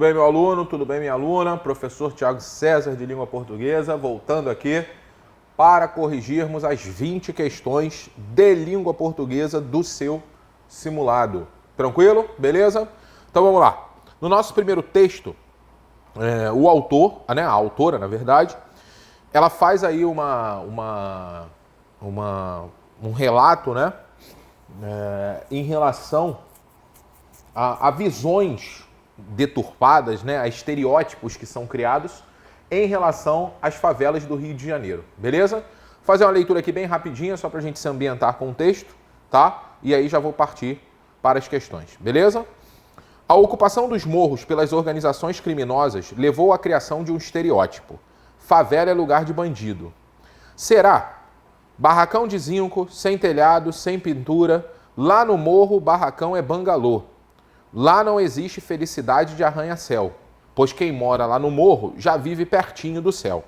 bem, meu aluno? Tudo bem, minha aluna? Professor Tiago César, de Língua Portuguesa, voltando aqui para corrigirmos as 20 questões de língua portuguesa do seu simulado. Tranquilo? Beleza? Então vamos lá. No nosso primeiro texto, o autor, né, a autora, na verdade, ela faz aí um relato, né, em relação a visões deturpadas, né, a estereótipos que são criados em relação às favelas do Rio de Janeiro, beleza? Vou fazer uma leitura aqui bem rapidinha, só para a gente se ambientar com o texto, tá? E aí já vou partir para as questões, beleza? A ocupação dos morros pelas organizações criminosas levou à criação de um estereótipo. Favela é lugar de bandido. Será? Barracão de zinco, sem telhado, sem pintura. Lá no morro, o barracão é bangalô. Lá não existe felicidade de arranha-céu, pois quem mora lá no morro já vive pertinho do céu.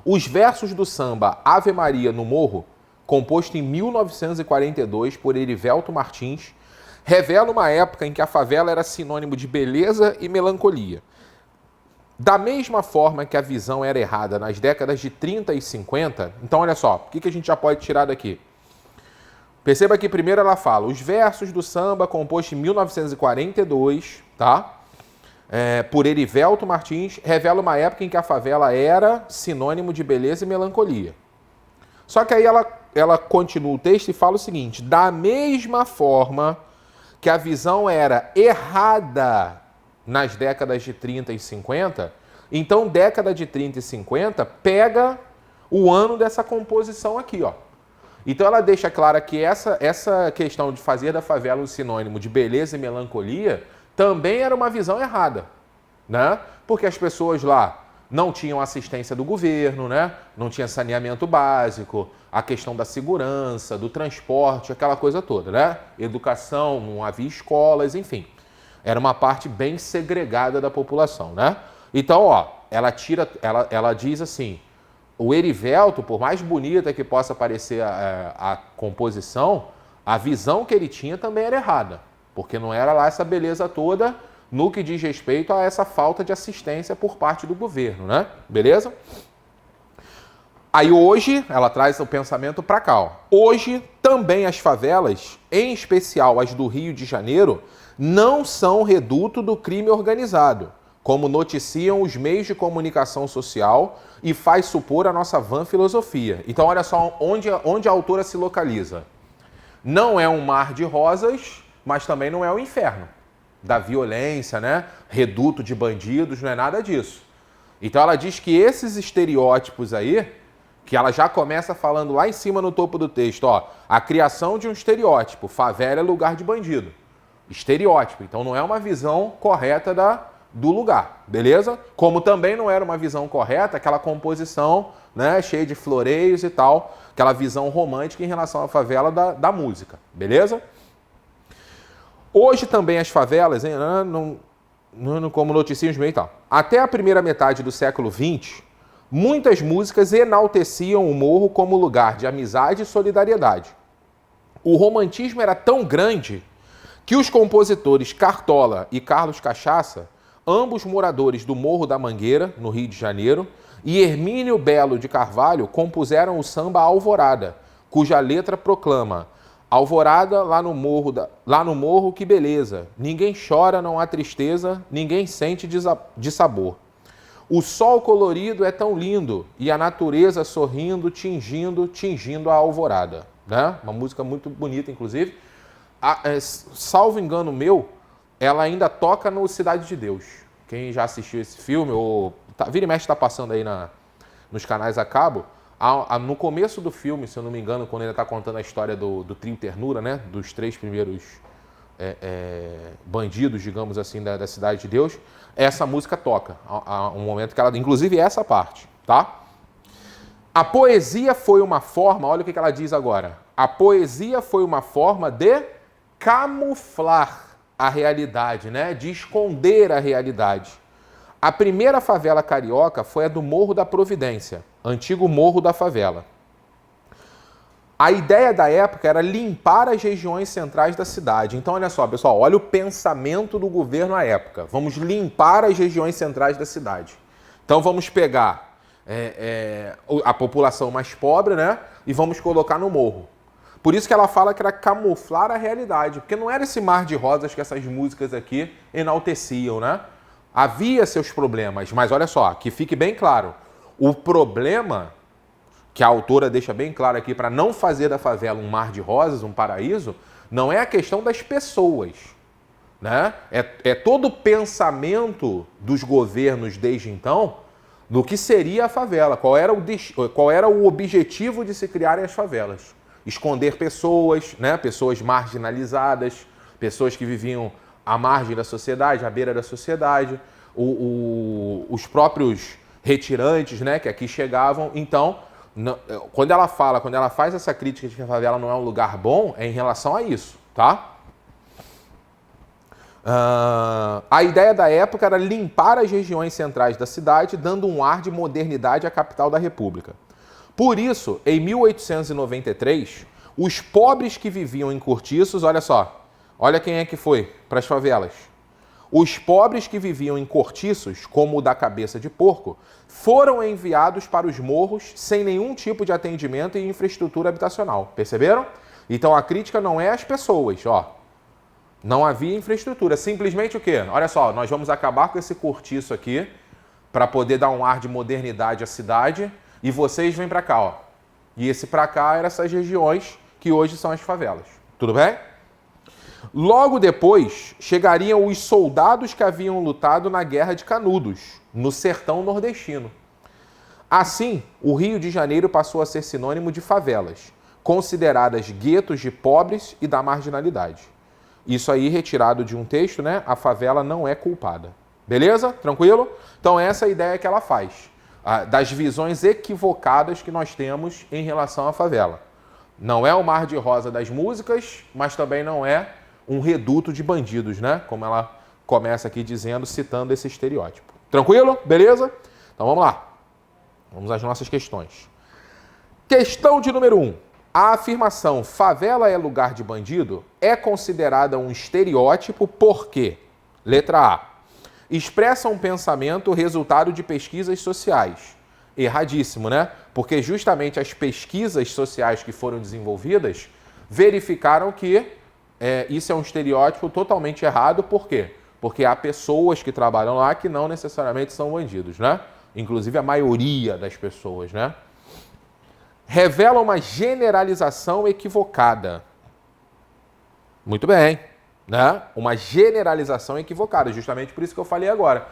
Os versos do samba Ave Maria no Morro, composto em 1942 por Erivelto Martins, revela uma época em que a favela era sinônimo de beleza e melancolia. Da mesma forma que a visão era errada nas décadas de 30 e 50, então olha só, o que a gente já pode tirar daqui? Perceba que primeiro ela fala, os versos do samba composto em 1942, tá? Por Erivelto Martins, revela uma época em que a favela era sinônimo de beleza e melancolia. Só que aí ela continua o texto e fala o seguinte, da mesma forma que a visão era errada nas décadas de 30 e 50, então década de 30 e 50 pega o ano dessa composição aqui, ó. Então ela deixa clara que essa questão de fazer da favela um sinônimo de beleza e melancolia também era uma visão errada, né? Porque as pessoas lá não tinham assistência do governo, né? Não tinha saneamento básico, a questão da segurança, do transporte, aquela coisa toda, né? Educação, não havia escolas, enfim. Era uma parte bem segregada da população, né? Então, ó, ela diz assim, o Erivelto, por mais bonita que possa parecer a composição, a visão que ele tinha também era errada, porque não era lá essa beleza toda no que diz respeito a essa falta de assistência por parte do governo, né? Beleza? Aí hoje, ela traz o pensamento para cá, ó. Hoje, também as favelas, em especial as do Rio de Janeiro, não são reduto do crime organizado, como noticiam os meios de comunicação social e faz supor a nossa vã filosofia. Então, olha só onde a autora se localiza. Não é um mar de rosas, mas também não é o inferno da violência, né? Reduto de bandidos, não é nada disso. Então, ela diz que esses estereótipos aí, que ela já começa falando lá em cima no topo do texto, ó, a criação de um estereótipo, favela é lugar de bandido. Estereótipo, então não é uma visão correta do lugar, beleza? Como também não era uma visão correta aquela composição, né, cheia de floreios e tal, aquela visão romântica em relação à favela da música, beleza? Hoje também as favelas, hein, como noticiam os meios e tal, até a primeira metade do século XX, muitas músicas enalteciam o morro como lugar de amizade e solidariedade. O romantismo era tão grande que os compositores Cartola e Carlos Cachaça, ambos moradores do Morro da Mangueira, no Rio de Janeiro, e Hermínio Belo de Carvalho compuseram o samba Alvorada, cuja letra proclama: Alvorada, lá no morro, que beleza, ninguém chora, não há tristeza, ninguém sente dissabor. O sol colorido é tão lindo e a natureza sorrindo, tingindo a alvorada. Né? Uma música muito bonita, inclusive. Salvo engano meu, ela ainda toca no Cidade de Deus. Quem já assistiu esse filme, ou vira e mexe está passando aí nos canais a cabo, no começo do filme, se eu não me engano, quando ele está contando a história do trio Ternura, né? Dos 3 primeiros bandidos, digamos assim, da Cidade de Deus, essa música toca. Há um momento que ela... Inclusive essa parte, tá? A poesia foi uma forma... Olha o que ela diz agora. A poesia foi uma forma de camuflar a realidade, né? De esconder a realidade. A primeira favela carioca foi a do Morro da Providência, antigo Morro da Favela. A ideia da época era limpar as regiões centrais da cidade. Então, olha só, pessoal, olha o pensamento do governo à época. Vamos limpar as regiões centrais da cidade. Então, vamos pegar a população mais pobre, né? E vamos colocar no morro. Por isso que ela fala que era camuflar a realidade. Porque não era esse mar de rosas que essas músicas aqui enalteciam, né? Havia seus problemas, mas olha só, que fique bem claro. O problema que a autora deixa bem claro aqui para não fazer da favela um mar de rosas, um paraíso, não é a questão das pessoas, né? É todo o pensamento dos governos desde então do que seria a favela, qual era o objetivo de se criarem as favelas. Esconder pessoas, né? Pessoas marginalizadas, pessoas que viviam à margem da sociedade, à beira da sociedade, os próprios retirantes, né? Que aqui chegavam. Então, quando ela faz essa crítica de que a favela não é um lugar bom, é em relação a isso, tá? A ideia da época era limpar as regiões centrais da cidade, dando um ar de modernidade à capital da República. Por isso, em 1893, os pobres que viviam em cortiços, olha só, olha quem é que foi para as favelas. Os pobres que viviam em cortiços, como o da Cabeça de Porco, foram enviados para os morros sem nenhum tipo de atendimento e infraestrutura habitacional. Perceberam? Então a crítica não é às pessoas, ó. Não havia infraestrutura. Simplesmente o quê? Olha só, nós vamos acabar com esse cortiço aqui para poder dar um ar de modernidade à cidade e vocês vêm para cá, ó. E esse para cá eram essas regiões que hoje são as favelas. Tudo bem? Logo depois, chegariam os soldados que haviam lutado na Guerra de Canudos, no sertão nordestino. Assim, o Rio de Janeiro passou a ser sinônimo de favelas, consideradas guetos de pobres e da marginalidade. Isso aí retirado de um texto, né? A favela não é culpada. Beleza? Tranquilo? Então essa é a ideia que ela faz, das visões equivocadas que nós temos em relação à favela. Não é o mar de rosa das músicas, mas também não é um reduto de bandidos, né? Como ela começa aqui dizendo, citando esse estereótipo. Tranquilo? Beleza? Então vamos lá. Vamos às nossas questões. Questão de número 1. A afirmação favela é lugar de bandido é considerada um estereótipo porque, letra A, expressa um pensamento resultado de pesquisas sociais. Erradíssimo, né? Porque justamente as pesquisas sociais que foram desenvolvidas verificaram que isso é um estereótipo totalmente errado. Por quê? Porque há pessoas que trabalham lá que não necessariamente são bandidos, né? Inclusive a maioria das pessoas, né? Revela uma generalização equivocada. Muito bem, né? Uma generalização equivocada, justamente por isso que eu falei agora.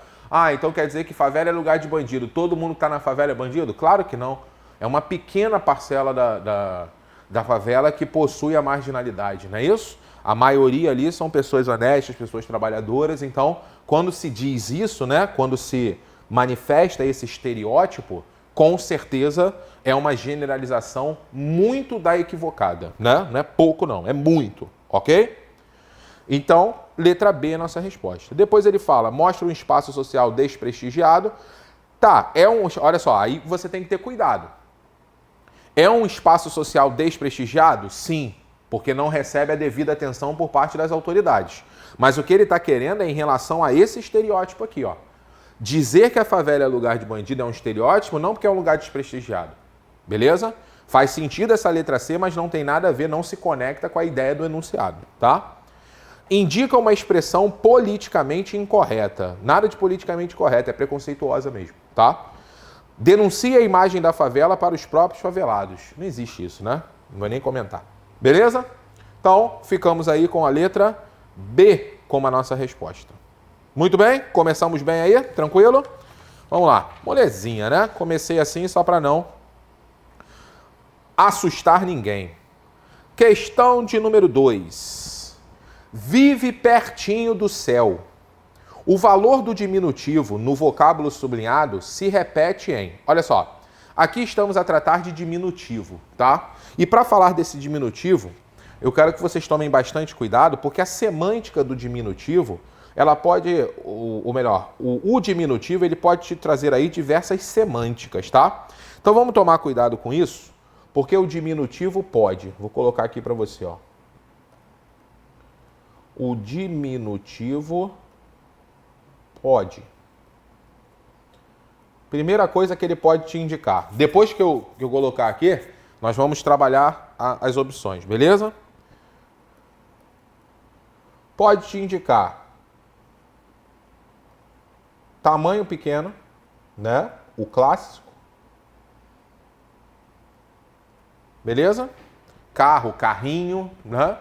Então quer dizer que favela é lugar de bandido, todo mundo que está na favela é bandido? Claro que não. É uma pequena parcela da favela que possui a marginalidade, não é isso? A maioria ali são pessoas honestas, pessoas trabalhadoras. Então, quando se diz isso, né? Quando se manifesta esse estereótipo, com certeza é uma generalização muito da equivocada, né? Não é pouco não, é muito, ok? Então, letra B é a nossa resposta. Depois ele fala, mostra um espaço social desprestigiado. Tá, olha só, aí você tem que ter cuidado. É um espaço social desprestigiado? Sim, porque não recebe a devida atenção por parte das autoridades. Mas o que ele está querendo é em relação a esse estereótipo aqui, ó. Dizer que a favela é lugar de bandido é um estereótipo, não porque é um lugar desprestigiado. Beleza? Faz sentido essa letra C, mas não tem nada a ver, não se conecta com a ideia do enunciado, tá? Indica uma expressão politicamente incorreta. Nada de politicamente correto, é preconceituosa mesmo, tá? Denuncia a imagem da favela para os próprios favelados. Não existe isso, né? Não vou nem comentar. Beleza? Então, ficamos aí com a letra B como a nossa resposta. Muito bem? Começamos bem aí? Tranquilo? Vamos lá. Molezinha, né? Comecei assim só para não assustar ninguém. Questão de número 2. Vive pertinho do céu. O valor do diminutivo no vocábulo sublinhado se repete em... Olha só, aqui estamos a tratar de diminutivo, tá? E para falar desse diminutivo, eu quero que vocês tomem bastante cuidado, porque a semântica do diminutivo, ela pode, ou melhor, o diminutivo, ele pode te trazer aí diversas semânticas, tá? Então vamos tomar cuidado com isso, Porque o diminutivo pode. Vou colocar aqui para você, ó. O diminutivo pode. Primeira coisa que ele pode te indicar. Depois que eu colocar aqui, nós vamos trabalhar as opções, beleza? Pode te indicar tamanho pequeno, né? O clássico. Beleza? Carro, carrinho, né?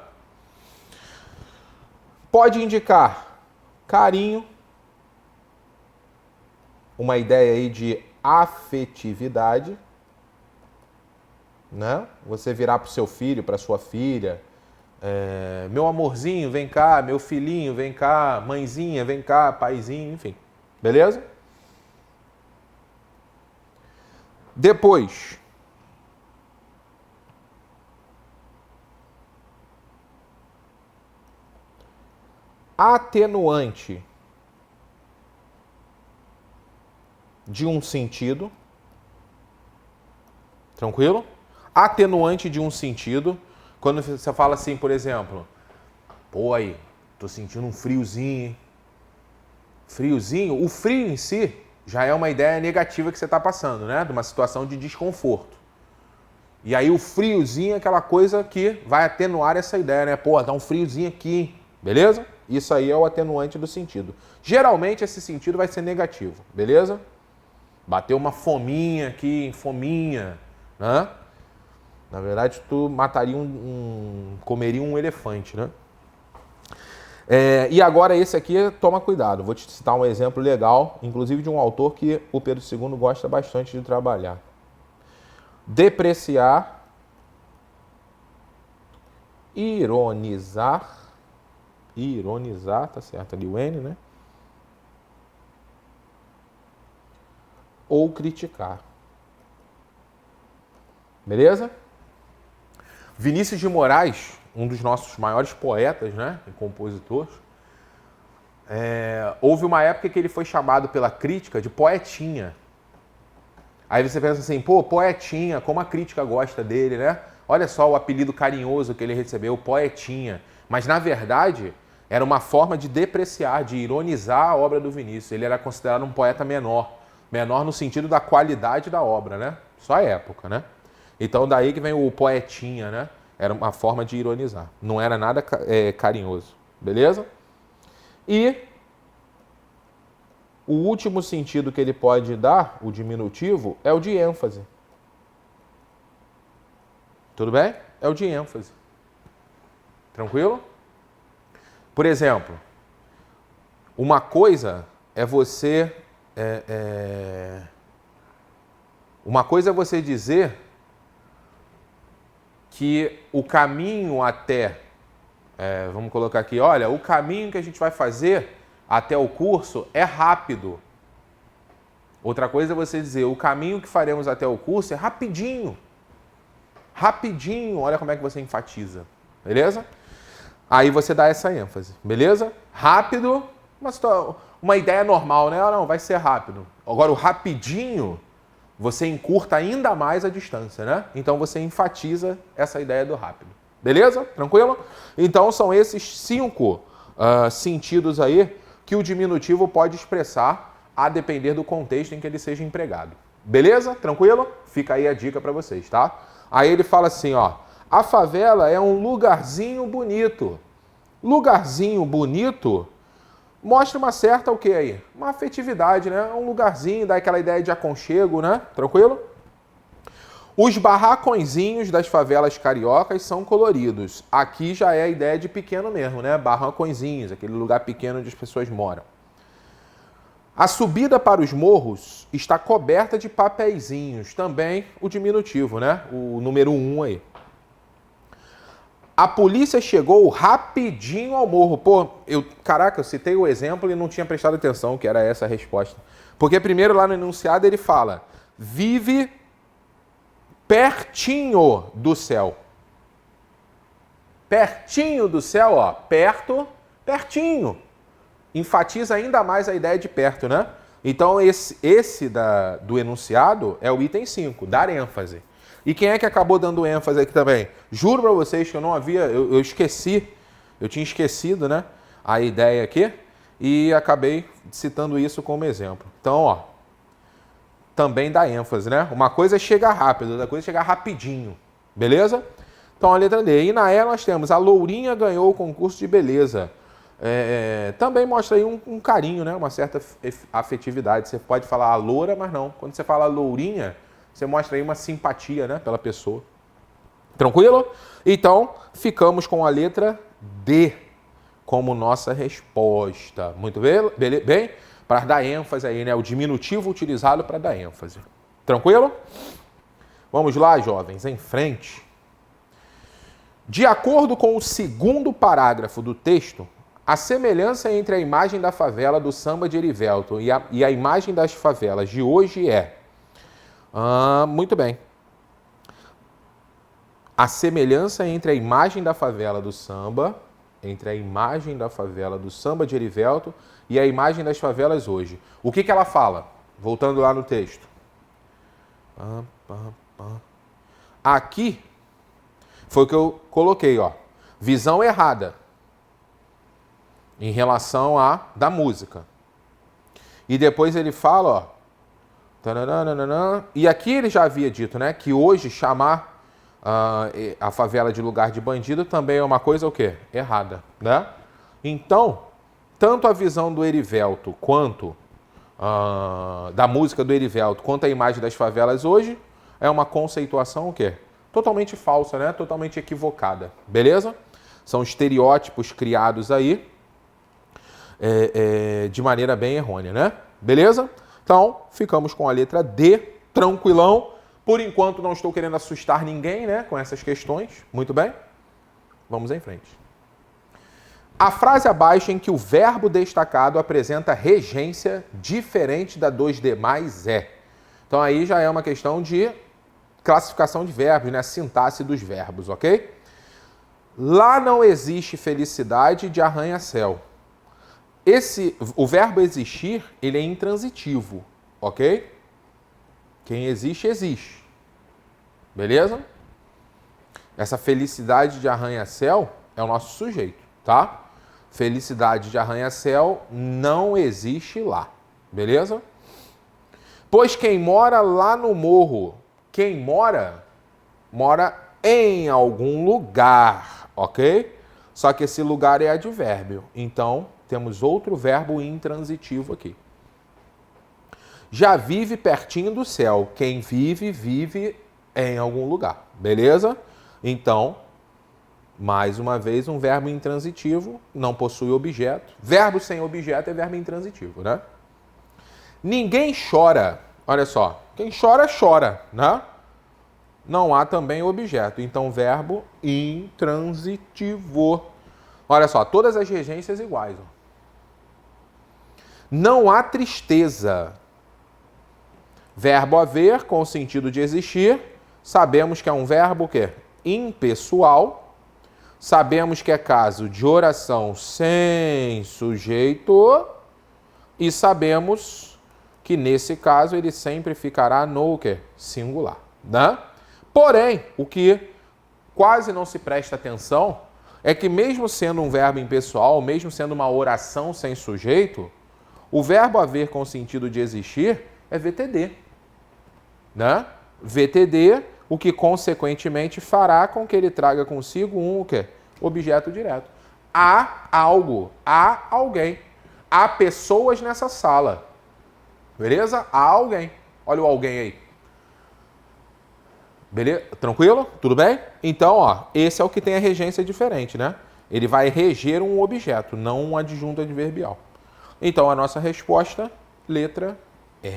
Pode indicar carinho, uma ideia aí de afetividade, né? Você virar para o seu filho, para sua filha, meu amorzinho, vem cá, meu filhinho, vem cá, mãezinha, vem cá, paizinho, enfim. Beleza? Depois, atenuante de um sentido. Tranquilo? Atenuante de um sentido. Quando você fala assim, por exemplo, pô, aí, tô sentindo um friozinho, hein? Friozinho, o frio em si já é uma ideia negativa que você está passando, né? De uma situação de desconforto. E aí o friozinho é aquela coisa que vai atenuar essa ideia, né? Pô, tá um friozinho aqui, hein? Beleza? Isso aí é o atenuante do sentido. Geralmente esse sentido vai ser negativo, beleza? Bateu uma fominha aqui, fominha, né? Na verdade, tu mataria comeria um elefante, né? E agora esse aqui, toma cuidado. Vou te citar um exemplo legal, inclusive de um autor que o Pedro II gosta bastante de trabalhar. Depreciar, ironizar, tá certo ali o N, né? Ou criticar. Beleza? Vinícius de Moraes, um dos nossos maiores poetas, né, e compositores, houve uma época que ele foi chamado pela crítica de poetinha. Aí você pensa assim, pô, poetinha, como a crítica gosta dele, né? Olha só o apelido carinhoso que ele recebeu, poetinha. Mas, na verdade, era uma forma de depreciar, de ironizar a obra do Vinícius. Ele era considerado um poeta menor. Menor no sentido da qualidade da obra, né? Só a época, né? Então, daí que vem o poetinha, né? Era uma forma de ironizar. Não era nada carinhoso. Beleza? E o último sentido que ele pode dar, o diminutivo, é o de ênfase. Tudo bem? É o de ênfase. Tranquilo? Por exemplo, uma coisa é você... Uma coisa é você dizer que o caminho até... vamos colocar aqui, olha, o caminho que a gente vai fazer até o curso é rápido. Outra coisa é você dizer, o caminho que faremos até o curso é rapidinho. Rapidinho, olha como é que você enfatiza. Beleza? Aí você dá essa ênfase, beleza? Rápido, uma ideia normal, né? Não, vai ser rápido. Agora, o rapidinho, você encurta ainda mais a distância, né? Então, você enfatiza essa ideia do rápido. Beleza? Tranquilo? Então, são esses 5 sentidos aí que o diminutivo pode expressar a depender do contexto em que ele seja empregado. Beleza? Tranquilo? Fica aí a dica para vocês, tá? Aí ele fala assim, ó, a favela é um lugarzinho bonito. Lugarzinho bonito mostra uma certa, o que aí? Uma afetividade, né? Um lugarzinho, dá aquela ideia de aconchego, né? Tranquilo? Os barracõezinhos das favelas cariocas são coloridos. Aqui já é a ideia de pequeno mesmo, né? Barracõezinhos, aquele lugar pequeno onde as pessoas moram. A subida para os morros está coberta de papeizinhos. Também o diminutivo, né? O número 1 aí. A polícia chegou rapidinho ao morro. Pô, caraca, eu citei o exemplo e não tinha prestado atenção que era essa a resposta. Porque primeiro lá no enunciado ele fala, vive pertinho do céu. Pertinho do céu, ó. Perto, pertinho. Enfatiza ainda mais a ideia de perto, né? Então esse do enunciado é o item 5, dar ênfase. E quem é que acabou dando ênfase aqui também? Juro para vocês que eu não havia, eu esqueci, eu tinha esquecido, né, a ideia aqui e acabei citando isso como exemplo. Então, ó, também dá ênfase, né? Uma coisa é chegar rápido, outra coisa é chegar rapidinho, beleza? Então, a letra D. E na E nós temos a Lourinha ganhou o concurso de beleza. Também mostra aí um carinho, né? Uma certa afetividade. Você pode falar a loura, mas não. Quando você fala Lourinha, você mostra aí uma simpatia, né? Pela pessoa. Tranquilo? Então, ficamos com a letra D como nossa resposta. Muito bem? Para dar ênfase aí, né? O diminutivo utilizado para dar ênfase. Tranquilo? Vamos lá, jovens, em frente. De acordo com o segundo parágrafo do texto, a semelhança entre a imagem da favela do samba de Erivelton e a imagem das favelas de hoje é... muito bem. A semelhança entre a imagem da favela do samba, de Erivelton e a imagem das favelas hoje. O que ela fala? Voltando lá no texto. Aqui foi o que eu coloquei, ó. Visão errada em relação à da música. E depois ele fala, ó. E aqui ele já havia dito, né, que hoje chamar a favela de lugar de bandido também é uma coisa o quê? Errada, né? Então, tanto a visão do Erivelton quanto da música do Erivelton, quanto a imagem das favelas hoje, é uma conceituação o quê? Totalmente falsa, né? Totalmente equivocada, beleza? São estereótipos criados aí de maneira bem errônea, né? Beleza? Então, ficamos com a letra D, tranquilão. Por enquanto, não estou querendo assustar ninguém, né, com essas questões. Muito bem? Vamos em frente. A frase abaixo em que o verbo destacado apresenta regência diferente da dos demais é. Então, aí já é uma questão de classificação de verbos, né, sintaxe dos verbos, ok? Lá não existe felicidade de arranha-céu. O verbo existir, ele é intransitivo, ok? Quem existe, existe. Beleza? Essa felicidade de arranha-céu é o nosso sujeito, tá? Felicidade de arranha-céu não existe lá. Beleza? Pois quem mora lá no morro, quem mora em algum lugar, ok? Só que esse lugar é advérbio. Então, temos outro verbo intransitivo aqui. Já vive pertinho do céu. Quem vive, vive em algum lugar. Beleza? Então, mais uma vez, um verbo intransitivo não possui objeto. Verbo sem objeto é verbo intransitivo, né? Ninguém chora. Olha só. Quem chora, chora, né? Não há também objeto. Então, verbo intransitivo. Olha só, todas as regências iguais. Ó. Não há tristeza. Verbo haver, com o sentido de existir. Sabemos que é um verbo o quê? Impessoal. Sabemos que é caso de oração sem sujeito. E sabemos que, nesse caso, ele sempre ficará no o quê? Singular. Né? Porém, o que quase não se presta atenção é que, mesmo sendo um verbo impessoal, mesmo sendo uma oração sem sujeito, o verbo haver com o sentido de existir é VTD. Né? VTD, o que consequentemente fará com que ele traga consigo um o quê? Objeto direto. Há algo, há alguém, há pessoas nessa sala. Beleza? Há alguém. Olha o alguém aí. Beleza? Tranquilo? Tudo bem? Então, ó, esse é o que tem a regência diferente, né? Ele vai reger um objeto, não um adjunto adverbial. Então, a nossa resposta, letra E.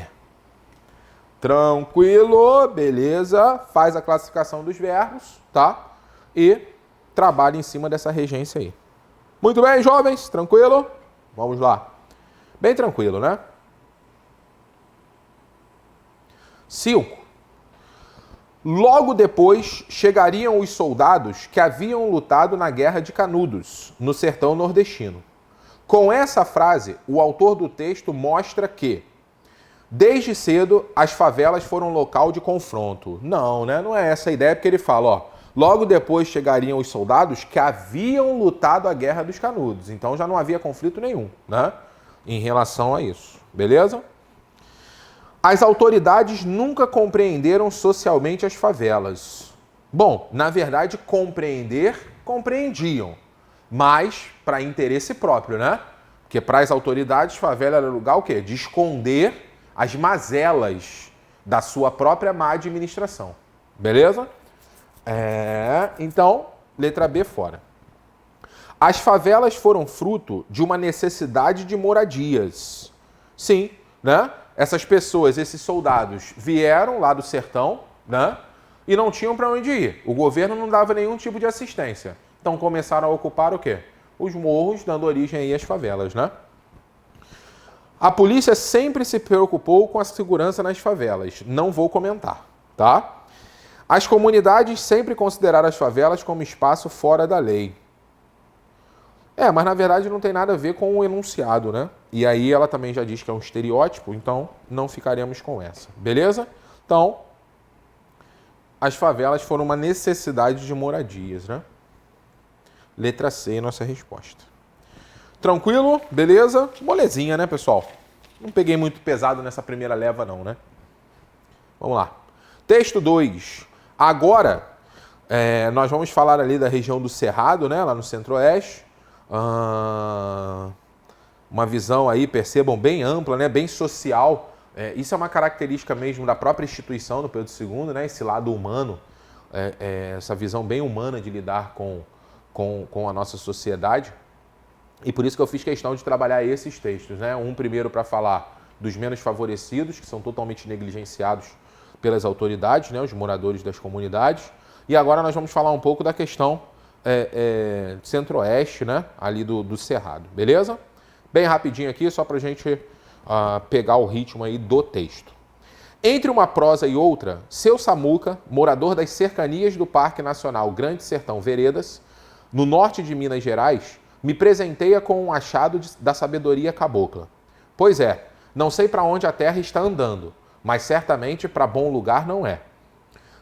Tranquilo, beleza? Faz a classificação dos verbos, tá? E trabalha em cima dessa regência aí. Muito bem, jovens? Tranquilo? Vamos lá. Bem tranquilo, né? 5. Logo depois chegariam os soldados que haviam lutado na Guerra de Canudos, no sertão nordestino. Com essa frase, o autor do texto mostra que Desde cedo, as favelas foram local de confronto. Não, né? Não é essa a ideia, porque ele fala, ó, logo depois chegariam os soldados que haviam lutado a Guerra dos Canudos. Então já não havia conflito nenhum, né? Em relação a isso, beleza? As autoridades nunca compreenderam socialmente as favelas. Bom, na verdade, compreendiam, mas para interesse próprio, né? Porque para as autoridades, favela era lugar o quê? De esconder as mazelas da sua própria má administração. Beleza? Então, letra B fora. As favelas foram fruto de uma necessidade de moradias. Sim, né? Essas pessoas, esses soldados, vieram lá do sertão, né? E não tinham para onde ir. O governo não dava nenhum tipo de assistência. Então começaram a ocupar o quê? Os morros, dando origem aí às favelas, né? A polícia sempre se preocupou com a segurança nas favelas. Não vou comentar, tá? As comunidades sempre consideraram as favelas como espaço fora da lei. Mas na verdade não tem nada a ver com o enunciado, né? E aí ela também já diz que é um estereótipo, então não ficaremos com essa. Beleza? Então, as favelas foram uma necessidade de moradias, né? Letra C, nossa resposta. Tranquilo? Beleza? Molezinha, né, pessoal? Não peguei muito pesado nessa primeira leva, não, né? Vamos lá. Texto 2. Agora, nós vamos falar ali da região do Cerrado, né? Lá no Centro-Oeste. Uma visão aí, percebam, bem ampla, né? Bem social. Isso é uma característica mesmo da própria instituição do Pedro II, né? Esse lado humano, essa visão bem humana de lidar com a nossa sociedade. E por isso que eu fiz questão de trabalhar esses textos, né? Um primeiro para falar dos menos favorecidos, que são totalmente negligenciados pelas autoridades, né? Os moradores das comunidades. E agora nós vamos falar um pouco da questão Centro-Oeste, né? Ali do Cerrado, beleza? Bem rapidinho aqui, só para a gente pegar o ritmo aí do texto. Entre uma prosa e outra, seu Samuca, morador das cercanias do Parque Nacional Grande Sertão Veredas, no norte de Minas Gerais, me presenteia com um achado da sabedoria cabocla. Pois é, não sei para onde a terra está andando, mas certamente para bom lugar não é.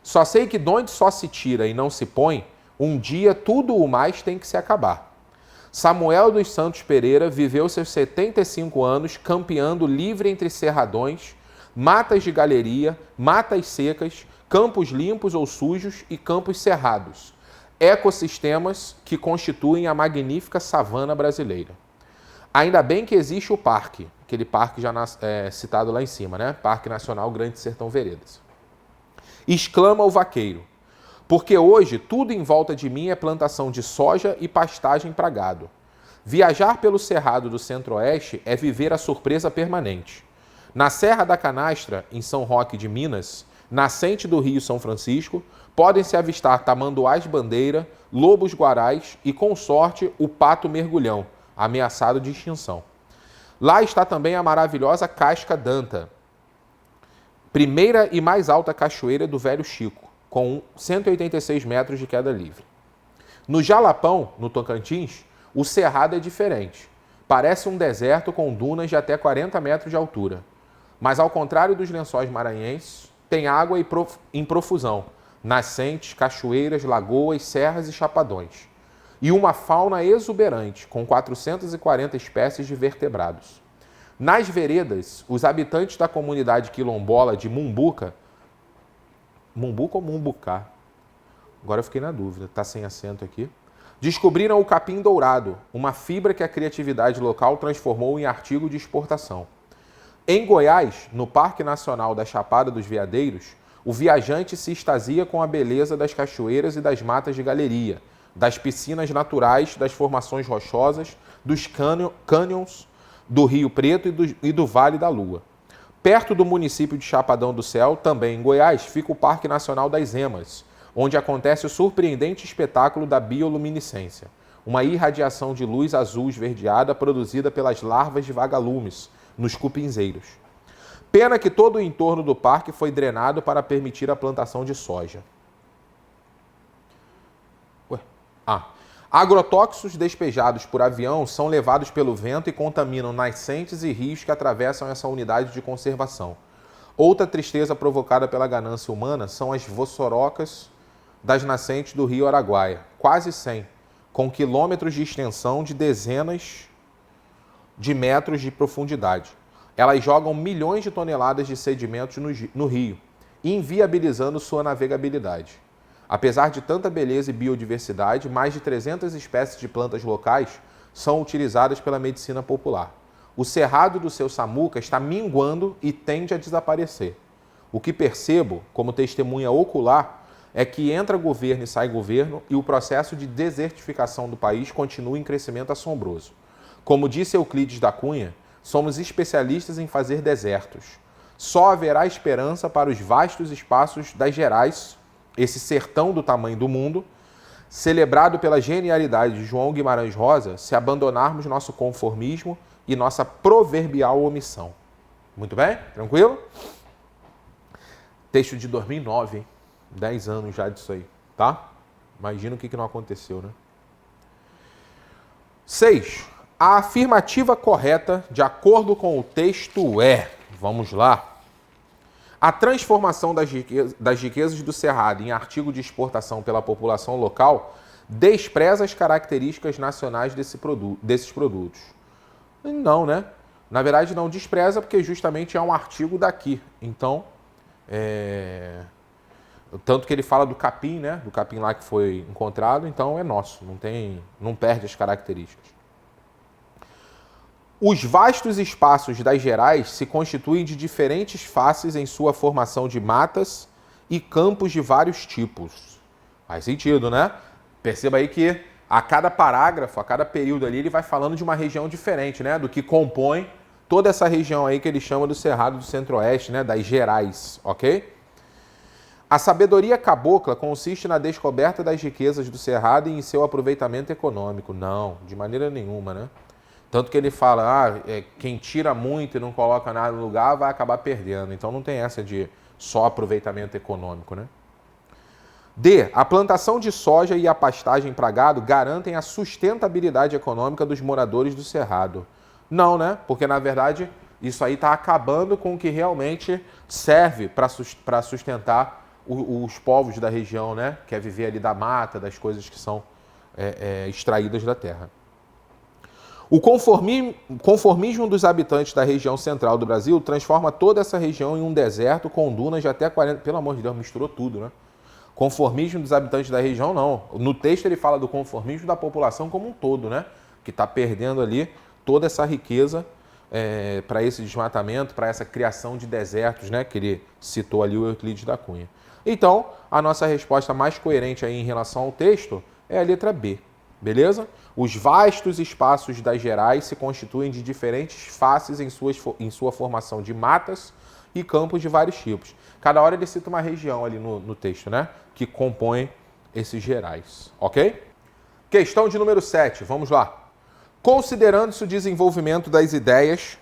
Só sei que donde só se tira e não se põe, um dia tudo o mais tem que se acabar. Samuel dos Santos Pereira viveu seus 75 anos campeando livre entre cerradões, matas de galeria, matas secas, campos limpos ou sujos e campos cerrados, ecossistemas que constituem a magnífica savana brasileira. Ainda bem que existe o parque, aquele parque já citado lá em cima, né? Parque Nacional Grande Sertão Veredas. Exclama o vaqueiro, porque hoje tudo em volta de mim é plantação de soja e pastagem para gado. Viajar pelo Cerrado do Centro-Oeste é viver a surpresa permanente. Na Serra da Canastra, em São Roque de Minas, nascente do Rio São Francisco, podem-se avistar tamanduás-bandeira, lobos-guarais e, com sorte, o pato-mergulhão, ameaçado de extinção. Lá está também a maravilhosa Casca d'Anta, primeira e mais alta cachoeira do Velho Chico, com 186 metros de queda livre. No Jalapão, no Tocantins, o Cerrado é diferente. Parece um deserto com dunas de até 40 metros de altura. Mas, ao contrário dos lençóis maranhenses, tem água em profusão, nascentes, cachoeiras, lagoas, serras e chapadões. E uma fauna exuberante, com 440 espécies de vertebrados. Nas veredas, os habitantes da comunidade quilombola de Mumbuca, Mumbuca ou Mumbucá? Agora eu fiquei na dúvida, está sem acento aqui. Descobriram o capim dourado, uma fibra que a criatividade local transformou em artigo de exportação. Em Goiás, no Parque Nacional da Chapada dos Veadeiros, o viajante se extasia com a beleza das cachoeiras e das matas de galeria, das piscinas naturais, das formações rochosas, dos cânions, do Rio Preto e do Vale da Lua. Perto do município de Chapadão do Céu, também em Goiás, fica o Parque Nacional das Emas, onde acontece o surpreendente espetáculo da bioluminescência, uma irradiação de luz azul esverdeada produzida pelas larvas de vagalumes nos cupinzeiros. Pena que todo o entorno do parque foi drenado para permitir a plantação de soja. Agrotóxicos despejados por avião são levados pelo vento e contaminam nascentes e rios que atravessam essa unidade de conservação. Outra tristeza provocada pela ganância humana são as voçorocas das nascentes do rio Araguaia, quase 100, com quilômetros de extensão de dezenas de metros de profundidade. Elas jogam milhões de toneladas de sedimentos no rio, inviabilizando sua navegabilidade. Apesar de tanta beleza e biodiversidade, mais de 300 espécies de plantas locais são utilizadas pela medicina popular. O cerrado do seu Samuca está minguando e tende a desaparecer. O que percebo, como testemunha ocular, é que entra governo e sai governo e o processo de desertificação do país continua em crescimento assombroso. Como disse Euclides da Cunha, somos especialistas em fazer desertos. Só haverá esperança para os vastos espaços das Gerais, esse sertão do tamanho do mundo, celebrado pela genialidade de João Guimarães Rosa, se abandonarmos nosso conformismo e nossa proverbial omissão. Muito bem? Tranquilo? Texto de 2009, hein? 10 anos já disso aí, tá? Imagina o que não aconteceu, né? 6. A afirmativa correta, de acordo com o texto, é... Vamos lá. A transformação das riquezas do Cerrado em artigo de exportação pela população local despreza as características nacionais desses produtos. Não, né? Na verdade, não despreza, porque justamente é um artigo daqui. Então, tanto que ele fala do capim, né? Do capim lá que foi encontrado, então é nosso, não perde as características. Os vastos espaços das Gerais se constituem de diferentes faces em sua formação de matas e campos de vários tipos. Faz sentido, né? Perceba aí que a cada parágrafo, a cada período ali, ele vai falando de uma região diferente, né? Do que compõe toda essa região aí que ele chama do Cerrado do Centro-Oeste, né? Das Gerais, ok? A sabedoria cabocla consiste na descoberta das riquezas do Cerrado e em seu aproveitamento econômico. Não, de maneira nenhuma, né? Tanto que ele fala, quem tira muito e não coloca nada no lugar vai acabar perdendo. Então não tem essa de só aproveitamento econômico, né? D. A plantação de soja e a pastagem para gado garantem a sustentabilidade econômica dos moradores do Cerrado. Não, né? Porque, na verdade, isso aí está acabando com o que realmente serve para sustentar os povos da região, né? Que é viver ali da mata, das coisas que são extraídas da terra. O conformismo dos habitantes da região central do Brasil transforma toda essa região em um deserto com dunas de até 40... Pelo amor de Deus, misturou tudo, né? Conformismo dos habitantes da região, não. No texto ele fala do conformismo da população como um todo, né? Que está perdendo ali toda essa riqueza para esse desmatamento, para essa criação de desertos, né? Que ele citou ali o Euclides da Cunha. Então, a nossa resposta mais coerente aí em relação ao texto é a letra B. Beleza? Os vastos espaços das Gerais se constituem de diferentes faces em sua formação de matas e campos de vários tipos. Cada hora ele cita uma região ali no texto, né? Que compõe esses Gerais, ok? Questão de número 7, vamos lá. Considerando-se o desenvolvimento das ideias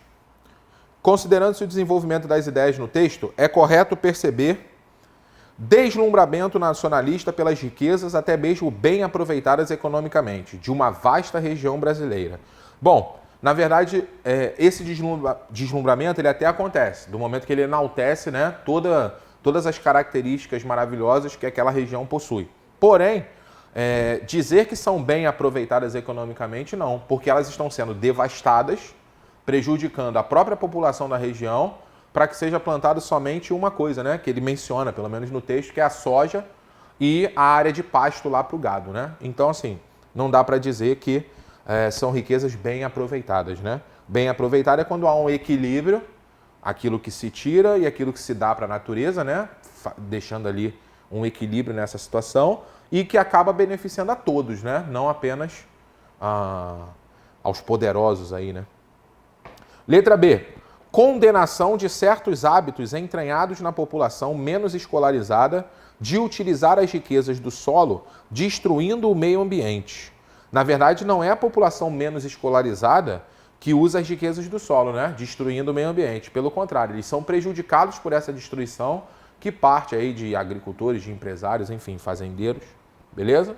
no texto, é correto perceber deslumbramento nacionalista pelas riquezas, até mesmo bem aproveitadas economicamente, de uma vasta região brasileira. Bom, na verdade, esse deslumbramento ele até acontece, do momento que ele enaltece, né, todas as características maravilhosas que aquela região possui. Porém, dizer que são bem aproveitadas economicamente, não, porque elas estão sendo devastadas, prejudicando a própria população da região, para que seja plantado somente uma coisa, né? Que ele menciona, pelo menos no texto, que é a soja e a área de pasto lá para o gado, né? Então, assim, não dá para dizer que são riquezas bem aproveitadas, né? Bem aproveitada é quando há um equilíbrio, aquilo que se tira e aquilo que se dá para a natureza, né? Deixando ali um equilíbrio nessa situação e que acaba beneficiando a todos, né? Não apenas aos poderosos aí, né? Letra B. Condenação de certos hábitos entranhados na população menos escolarizada de utilizar as riquezas do solo, destruindo o meio ambiente. Na verdade, não é a população menos escolarizada que usa as riquezas do solo, né? Destruindo o meio ambiente. Pelo contrário, eles são prejudicados por essa destruição que parte aí de agricultores, de empresários, enfim, fazendeiros. Beleza?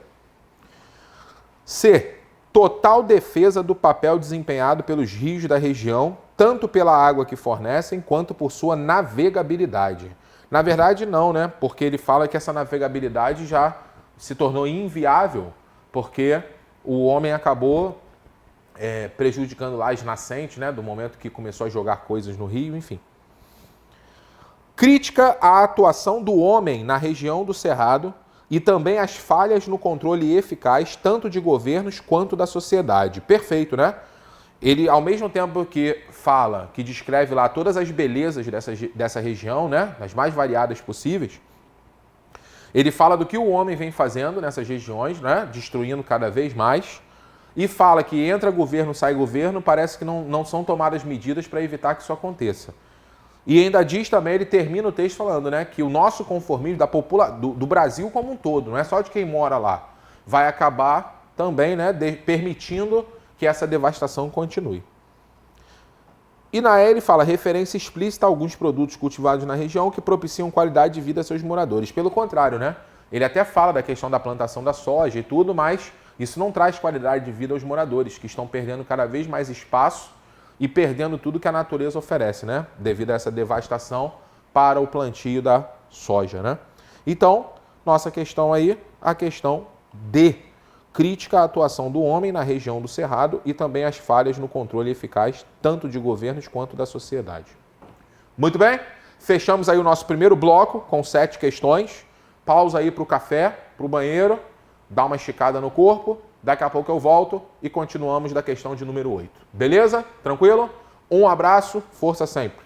C. Total defesa do papel desempenhado pelos rios da região, tanto pela água que fornecem, quanto por sua navegabilidade. Na verdade, não, né? Porque ele fala que essa navegabilidade já se tornou inviável, porque o homem acabou prejudicando lá as nascentes, né? Do momento que começou a jogar coisas no rio, enfim. Crítica à atuação do homem na região do Cerrado e também as falhas no controle eficaz tanto de governos quanto da sociedade. Perfeito, né? Ele, ao mesmo tempo que fala, que descreve lá todas as belezas dessa região, né? Das mais variadas possíveis, ele fala do que o homem vem fazendo nessas regiões, né? Destruindo cada vez mais, e fala que entra governo, sai governo, parece que não são tomadas medidas para evitar que isso aconteça. E ainda diz também, ele termina o texto falando, né, que o nosso conformismo do Brasil como um todo, não é só de quem mora lá, vai acabar também, né, permitindo que essa devastação continue. E na E ele fala referência explícita a alguns produtos cultivados na região que propiciam qualidade de vida a seus moradores. Pelo contrário, né, ele até fala da questão da plantação da soja e tudo, mas isso não traz qualidade de vida aos moradores, que estão perdendo cada vez mais espaço e perdendo tudo que a natureza oferece, né? Devido a essa devastação para o plantio da soja, né? Então, nossa questão aí, a questão D. Crítica à atuação do homem na região do Cerrado e também as falhas no controle eficaz, tanto de governos quanto da sociedade. Muito bem, fechamos aí o nosso primeiro bloco com 7 questões. Pausa aí para o café, para o banheiro, dá uma esticada no corpo. Daqui a pouco eu volto e continuamos da questão de número 8. Beleza? Tranquilo? Um abraço, força sempre.